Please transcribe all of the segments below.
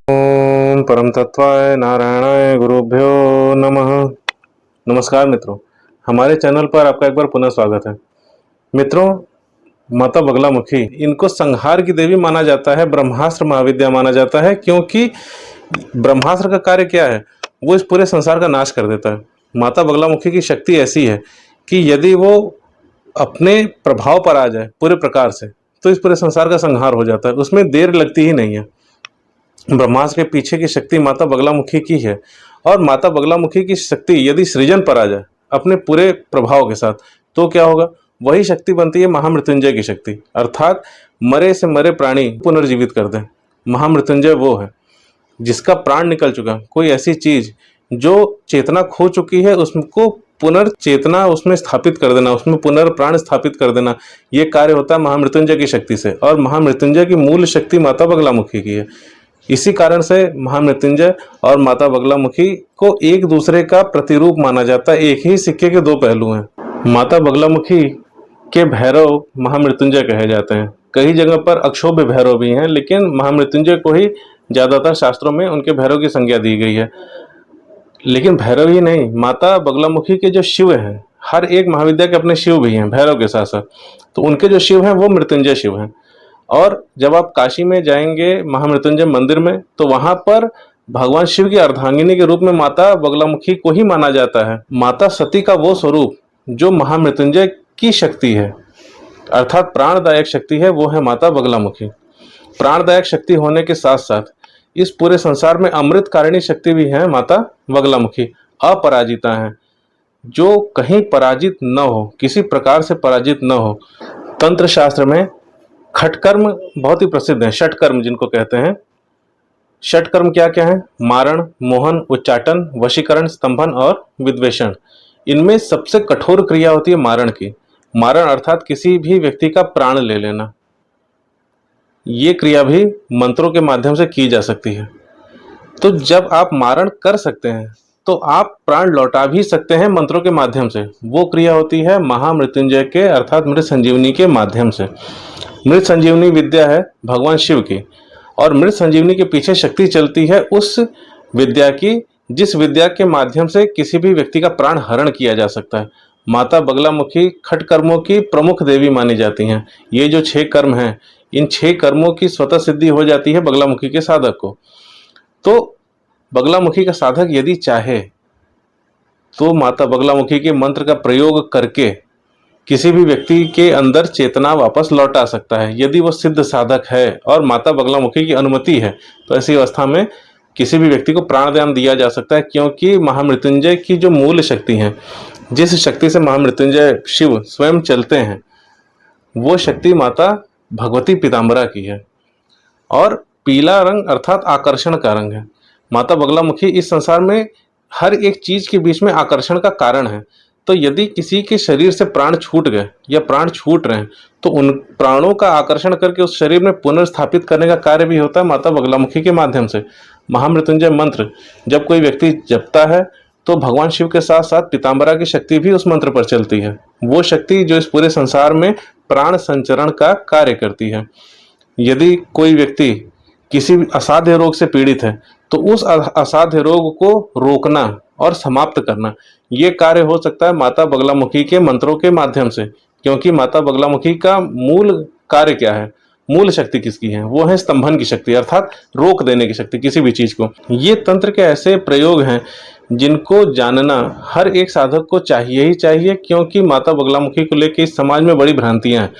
ओम परम तत्वाय नारायणाय गुरुभ्यो नमः। नमस्कार मित्रों, हमारे चैनल पर आपका एक बार पुनः स्वागत है। मित्रों, माता बगलामुखी इनको संहार की देवी माना जाता है, ब्रह्मास्त्र महाविद्या माना जाता है, क्योंकि ब्रह्मास्त्र का कार्य क्या है? वो इस पूरे संसार का नाश कर देता है। माता बगलामुखी की शक्ति ऐसी है कि यदि वो अपने प्रभाव पर आ जाए पूरे प्रकार से, तो इस पूरे संसार का संहार हो जाता है, उसमें देर लगती ही नहीं है। ब्रह्मास्त्र के पीछे की शक्ति माता बगलामुखी की है, और माता बगलामुखी की शक्ति यदि सृजन पर आ जाए अपने पूरे प्रभाव के साथ, तो क्या होगा? वही शक्ति बनती है महामृत्युंजय की शक्ति, अर्थात मरे से मरे प्राणी पुनर्जीवित कर दें। महामृत्युंजय वो है जिसका प्राण निकल चुका, कोई ऐसी चीज जो चेतना खो चुकी है उसको पुनर्चेतना उसमें स्थापित कर देना, उसमें पुनर्प्राण स्थापित कर देना, ये कार्य होता है महामृत्युंजय की शक्ति से। और महामृत्युंजय की मूल शक्ति माता बगलामुखी की है। इसी कारण से महामृत्युंजय और माता बगलामुखी को एक दूसरे का प्रतिरूप माना जाता है, एक ही सिक्के के दो पहलू हैं। माता बगलामुखी के भैरव महामृत्युंजय कहे जाते हैं। कई जगह पर अक्षोभ्य भैरव भी हैं, लेकिन महामृत्युंजय को ही ज्यादातर शास्त्रों में उनके भैरव की संज्ञा दी गई है। लेकिन भैरव ही नहीं, माता बगलामुखी के जो शिव हैं, हर एक महाविद्या के अपने शिव भी हैं भैरव के साथ साथ, तो उनके जो शिव हैं वो मृत्युंजय शिव हैं। और जब आप काशी में जाएंगे महामृत्युंजय मंदिर में, तो वहां पर भगवान शिव की अर्धांगिनी के रूप में माता बगलामुखी को ही माना जाता है। माता सती का वो स्वरूप जो महामृत्युंजय की शक्ति है, अर्थात प्राणदायक शक्ति है, वो है माता बगलामुखी। प्राणदायक शक्ति होने के साथ साथ इस पूरे संसार में अमृतकारिणी शक्ति भी है माता बगलामुखी। अपराजिता है, जो कहीं पराजित न हो, किसी प्रकार से पराजित न हो। तंत्र शास्त्र में खटकर्म बहुत ही प्रसिद्ध है, षटकर्म जिनको कहते हैं। षटकर्म क्या क्या है? मारण, मोहन, उच्चाटन, वशीकरण, स्तंभन और विद्वेषण। इनमें सबसे कठोर क्रिया होती है मारण की। मारण अर्थात किसी भी व्यक्ति का प्राण ले लेना। ये क्रिया भी मंत्रों के माध्यम से की जा सकती है। तो जब आप मारण कर सकते हैं तो आप प्राण लौटा भी सकते हैं मंत्रों के माध्यम से। वो क्रिया होती है महामृत्युंजय के अर्थात मृत संजीवनी के माध्यम से। मृत संजीवनी विद्या है भगवान शिव की, और मृत संजीवनी के पीछे शक्ति चलती है उस विद्या की जिस विद्या के माध्यम से किसी भी व्यक्ति का प्राण हरण किया जा सकता है। माता बगलामुखी खट कर्मों की प्रमुख देवी मानी जाती हैं। ये जो 6 कर्म हैं, इन 6 कर्मों की स्वतः सिद्धि हो जाती है बगलामुखी के साधक को। तो बगलामुखी का साधक यदि चाहे तो माता बगलामुखी के मंत्र का प्रयोग करके किसी भी व्यक्ति के अंदर चेतना वापस लौटा सकता है, यदि वो सिद्ध साधक है और माता बगलामुखी की अनुमति है। तो ऐसी अवस्था में किसी भी व्यक्ति को प्राणदान दिया जा सकता है, क्योंकि महामृत्युंजय की जो मूल शक्ति है, जिस शक्ति से महामृत्युंजय शिव स्वयं चलते हैं, वो शक्ति माता भगवती पीताम्बरा की है। और पीला रंग अर्थात आकर्षण का रंग है। माता बगलामुखी इस संसार में हर एक चीज के बीच में आकर्षण का कारण है। तो यदि किसी के शरीर से प्राण छूट गए या प्राण छूट रहे हैं, तो उन प्राणों का आकर्षण करके उस शरीर में पुनर्स्थापित करने का कार्य भी होता है माता बगलामुखी के माध्यम से। महामृत्युंजय मंत्र जब कोई व्यक्ति जपता है तो भगवान शिव के साथ साथ पीताम्बरा की शक्ति भी उस मंत्र पर चलती है। वो शक्ति जो इस पूरे संसार में प्राण संचरण का कार्य करती है। यदि कोई व्यक्ति किसी असाध्य रोग से पीड़ित है, तो उस असाध्य रोग को रोकना और समाप्त करना, ये कार्य हो सकता है माता बगलामुखी के मंत्रों के माध्यम से। क्योंकि माता बगलामुखी का मूल कार्य क्या है, मूल शक्ति किसकी है? वो है स्तंभन की शक्ति, अर्थात रोक देने की शक्ति किसी भी चीज को। ये तंत्र के ऐसे प्रयोग हैं जिनको जानना हर एक साधक को चाहिए ही चाहिए, क्योंकि माता बगलामुखी को लेकर इस समाज में बड़ी भ्रांतियां हैं।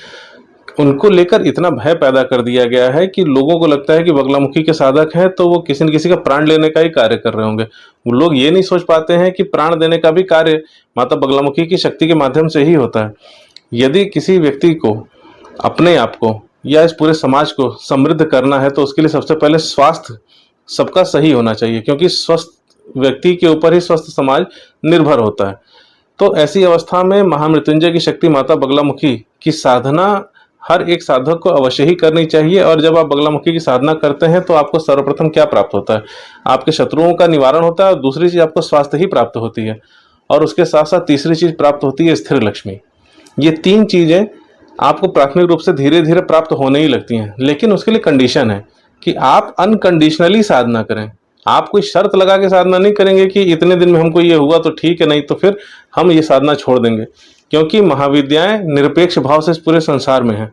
उनको लेकर इतना भय पैदा कर दिया गया है कि लोगों को लगता है कि बगलामुखी के साधक हैं तो वो किसी न किसी का प्राण लेने का ही कार्य कर रहे होंगे। वो लोग ये नहीं सोच पाते हैं कि प्राण देने का भी कार्य माता बगलामुखी की शक्ति के माध्यम से ही होता है। यदि किसी व्यक्ति को अपने आप को या इस पूरे समाज को समृद्ध करना है, तो उसके लिए सबसे पहले स्वास्थ्य सबका सही होना चाहिए, क्योंकि स्वस्थ व्यक्ति के ऊपर ही स्वस्थ समाज निर्भर होता है। तो ऐसी अवस्था में महामृत्युंजय की शक्ति माता बगलामुखी की साधना हर एक साधक को अवश्य ही करनी चाहिए। और जब आप बगलामुखी की साधना करते हैं तो आपको सर्वप्रथम क्या प्राप्त होता है? आपके शत्रुओं का निवारण होता है, और दूसरी चीज आपको स्वास्थ्य ही प्राप्त होती है, और उसके साथ साथ तीसरी चीज प्राप्त होती है स्थिर लक्ष्मी। ये 3 चीजें आपको प्राथमिक रूप से धीरे धीरे प्राप्त होने ही लगती हैं, लेकिन उसके लिए कंडीशन है। कि आप अनकंडीशनली साधना करें। आप कोई शर्त लगा के साधना नहीं करेंगे कि इतने दिन में हमको ये हुआ तो ठीक है, नहीं तो फिर हम ये साधना छोड़ देंगे। क्योंकि महाविद्याएं निरपेक्ष भाव से इस पूरे संसार में हैं।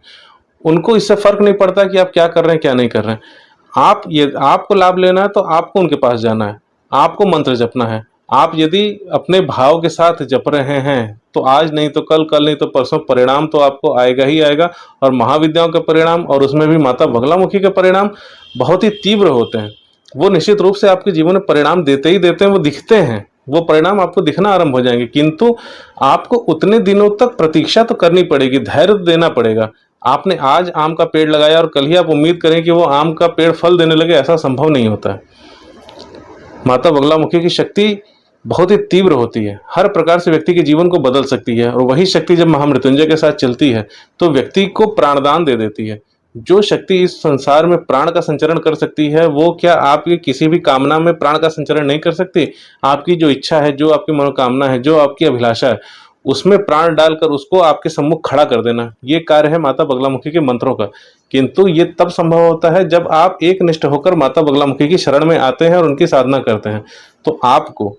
उनको इससे फर्क नहीं पड़ता कि आप क्या कर रहे हैं क्या नहीं कर रहे हैं। आपको लाभ लेना है तो आपको उनके पास जाना है, आपको मंत्र जपना है। आप यदि अपने भाव के साथ जप रहे हैं तो आज नहीं तो कल, कल नहीं तो परसों परिणाम तो आपको आएगा ही आएगा। और महाविद्याओं के परिणाम, और उसमें भी माता बगलामुखी के परिणाम बहुत ही तीव्र होते हैं। वो निश्चित रूप से आपके जीवन में परिणाम देते ही देते हैं, वो दिखते हैं, वो परिणाम आपको दिखना आरंभ हो जाएंगे। किंतु आपको उतने दिनों तक प्रतीक्षा तो करनी पड़ेगी, धैर्य देना पड़ेगा। आपने आज आम का पेड़ लगाया और कल ही आप उम्मीद करें कि वो आम का पेड़ फल देने लगे, ऐसा संभव नहीं होता है। माता बगलामुखी की शक्ति बहुत ही तीव्र होती है, हर प्रकार से व्यक्ति के जीवन को बदल सकती है। और वही शक्ति जब महामृत्युंजय के साथ चलती है तो व्यक्ति को प्राणदान दे देती है। जो शक्ति इस संसार में प्राण का संचरण कर सकती है, वो क्या आपकी किसी भी कामना में प्राण का संचरण नहीं कर सकती? आपकी जो इच्छा है, जो आपकी मनोकामना है, जो आपकी अभिलाषा है, उसमें प्राण डालकर उसको आपके सम्मुख खड़ा कर देना, ये कार्य है माता बगलामुखी के मंत्रों का। किंतु ये तब संभव होता है जब आप एक निष्ठ होकर माता बगलामुखी की शरण में आते हैं और उनकी साधना करते हैं। तो आपको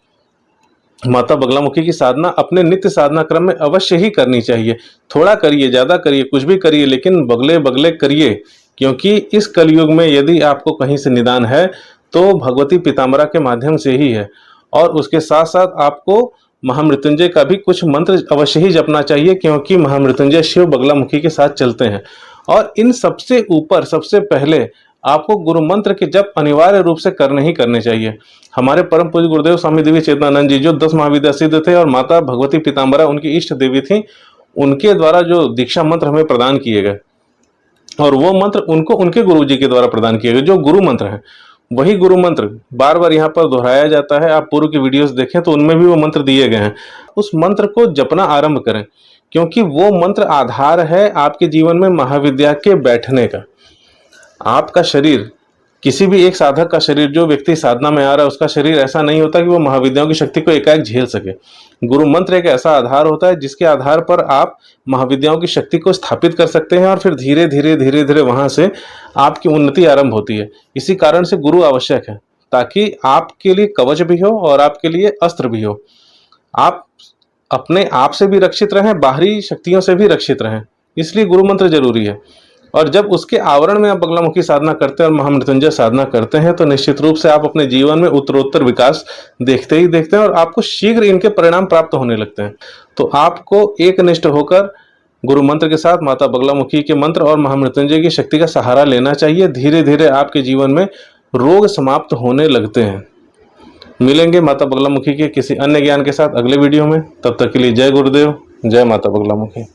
माता बगलामुखी की साधना अपने नित्य साधना क्रम में अवश्य ही करनी चाहिए। थोड़ा करिए, ज्यादा करिए, कुछ भी करिए, लेकिन बगले बगले करिए। क्योंकि इस कलयुग में यदि आपको कहीं से निदान है तो भगवती पीताम्बरा के माध्यम से ही है। और उसके साथ साथ आपको महामृत्युंजय का भी कुछ मंत्र अवश्य ही जपना चाहिए, क्योंकि महामृत्युंजय शिव बगलामुखी के साथ चलते हैं। और इन सबसे ऊपर सबसे पहले आपको गुरु मंत्र के जप अनिवार्य रूप से करने ही करने चाहिए। हमारे परम पूज्य गुरुदेव स्वामी दिव्य चेतनानंद जी, जो 10 महाविद्या सिद्ध थे और माता भगवती पीताम्बरा उनकी इष्ट देवी थी, उनके द्वारा जो दीक्षा मंत्र हमें प्रदान किए गए, और वो मंत्र उनको उनके गुरु जी के द्वारा प्रदान किए गए, जो गुरु मंत्र हैं, वही गुरु मंत्र बार बार यहाँ पर दोहराया जाता है। आप पूर्व की वीडियोस देखें तो उनमें भी वो मंत्र दिए गए हैं। उस मंत्र को जपना आरंभ करें, क्योंकि वो मंत्र आधार है आपके जीवन में महाविद्या के बैठने का। आपका शरीर, किसी भी एक साधक का शरीर, जो व्यक्ति साधना में आ रहा है, उसका शरीर ऐसा नहीं होता कि वो महाविद्याओं की शक्ति को एकाएक झेल सके। गुरु मंत्र एक ऐसा आधार होता है जिसके आधार पर आप महाविद्याओं की शक्ति को स्थापित कर सकते हैं, और फिर धीरे धीरे धीरे धीरे वहां से आपकी उन्नति आरंभ होती है। इसी कारण से गुरु आवश्यक है, ताकि आपके लिए कवच भी हो और आपके लिए अस्त्र भी हो। आप अपने आप से भी रक्षित रहें, बाहरी शक्तियों से भी रक्षित रहें, इसलिए गुरु मंत्र जरूरी है। और जब उसके आवरण में आप बगलामुखी साधना करते हैं और महामृत्युंजय साधना करते हैं तो निश्चित रूप से आप अपने जीवन में उत्तरोत्तर विकास देखते ही देखते हैं, और आपको शीघ्र इनके परिणाम प्राप्त होने लगते हैं। तो आपको एकनिष्ठ होकर गुरु मंत्र के साथ माता बगलामुखी के मंत्र और महामृत्युंजय की शक्ति का सहारा लेना चाहिए। धीरे धीरे आपके जीवन में रोग समाप्त होने लगते हैं। मिलेंगे माता बगलामुखी के किसी अन्य ज्ञान के साथ अगले वीडियो में। तब तक के लिए जय गुरुदेव, जय माता बगलामुखी।